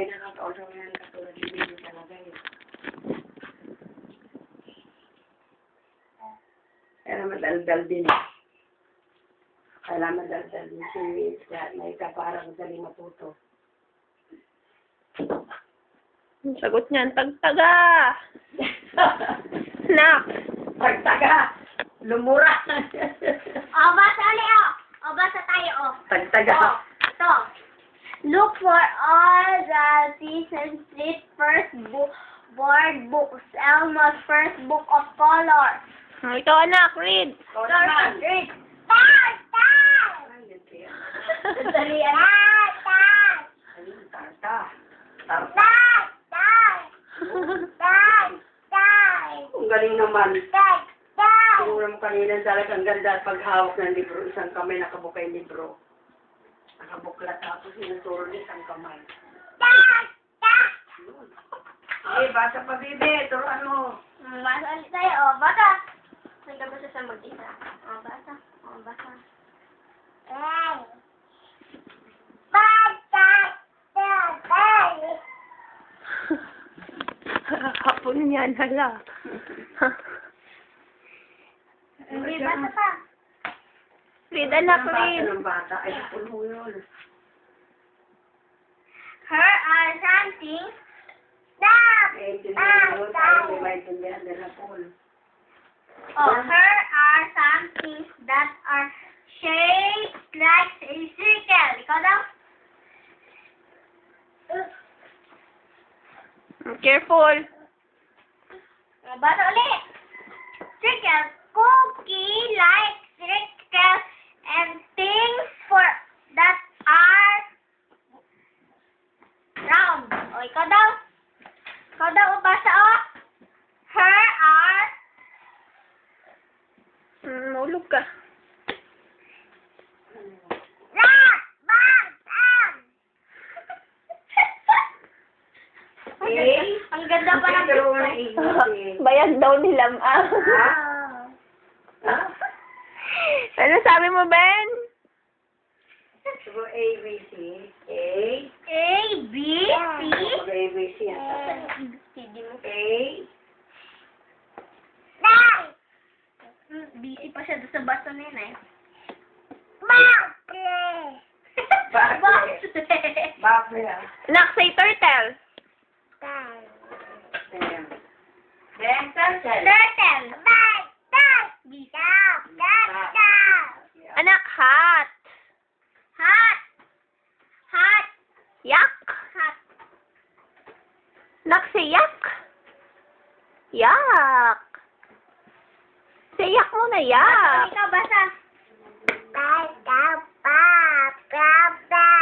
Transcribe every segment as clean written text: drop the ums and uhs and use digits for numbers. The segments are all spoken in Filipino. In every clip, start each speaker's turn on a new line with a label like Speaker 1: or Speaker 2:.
Speaker 1: May nakakausap yan katulad ni Bibi talaga eh. Pero madaldal din eh. Kailangan madaldal din si Maika para madaling matuto.
Speaker 2: Ang sagot niyan, tagtaga! Nak!
Speaker 1: Tagtaga! Lumura!
Speaker 3: Basa ulit, basa tayo,
Speaker 1: Tagtaga!
Speaker 3: Ito. Look for all the season street first board books. Elmo's first book of color.
Speaker 2: Ikaw anak, read!
Speaker 3: Read. Start! Dali,
Speaker 1: Tarta! Tarta! Ang galing naman. Siguro mo kanina talagang ganda at paghawak ng libro. Isang kamay nakabuka yung libro. Nakabuklat tapos sinuturo niya isang kamay. Eh, basa pa, Bibi. Turuan mo.
Speaker 3: Basa ulit tayo, basa. Nagkabasa sa mag-isa. Basa. Basa.
Speaker 2: Hapon yan, hala.
Speaker 3: Read, basa pa.
Speaker 2: Read anak,
Speaker 1: Ang bata
Speaker 2: read!
Speaker 1: ng bata. Ay, pul mo yun.
Speaker 3: Her are something.
Speaker 1: Eh, tinanong mo tayo. Hindi maintindihan nila, Paul.
Speaker 3: Her are some things that are shaped like a circle. Ikaw daw?
Speaker 2: Careful!
Speaker 3: Basa ulit. Circle. Cookie-like circle and things for that are round. Ikaw daw? Ikaw daw, basa Her are
Speaker 2: Maulog ka.
Speaker 3: Ang ganda pa ng
Speaker 1: Turuan ng English eh.
Speaker 2: Bayad daw nila,
Speaker 1: Ha? Ha?
Speaker 2: Ano sabi mo, Ben?
Speaker 1: So, A, B, C. A.
Speaker 3: A, B, C.
Speaker 1: Pag A, B, C.
Speaker 3: CD mo.
Speaker 1: A.
Speaker 3: Busy pa siya doon sa baso na yun eh.
Speaker 1: Bakit? Bakit ah?
Speaker 2: Nak, say turtle.
Speaker 1: Ayan. Then, turtle.
Speaker 3: Turtle. Busy.
Speaker 2: Anak, hat.
Speaker 3: Hat. Hat.
Speaker 2: Yak.
Speaker 3: Hat.
Speaker 2: Nak, say yak. Yak. Say yak muna, yak.
Speaker 3: Ikaw basa.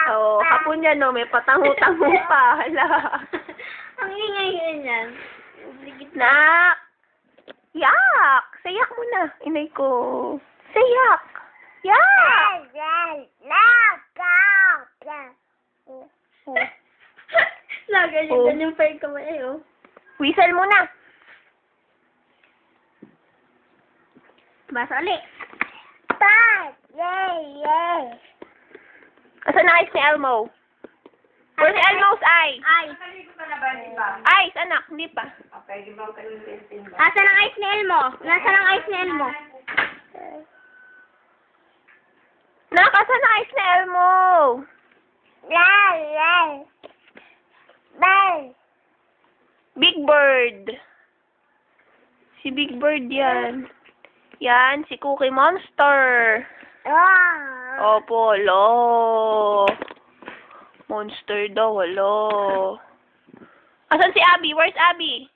Speaker 2: Oh, hapon yan, no. May patango-tango pa. Hala.
Speaker 3: Ang ingay yan.
Speaker 2: Nak. Yak. Say yak muna. Inay ko. Say yak. Yak.
Speaker 3: Nagalitan yung fire kamay oh.
Speaker 2: Whistle muna.
Speaker 3: Basa ulit.
Speaker 2: Asan ang eyes ni Elmo? Where's Elmo's eye?
Speaker 3: Ay.
Speaker 1: Nakaligo ka na ba, di ba?
Speaker 2: Eyes, anak. Hindi pa.
Speaker 1: Okay, di ba ang kalimutin ba?
Speaker 3: Nasaan ang ice ni Elmo? Nasaan ang ice ni Elmo?
Speaker 2: Nak, asan ang eyes ni Elmo? Big Bird. Si Big Bird yan. Yan, si Cookie Monster. Opo, lo. Monster daw, lo. Asan si Abby? Where's Abby?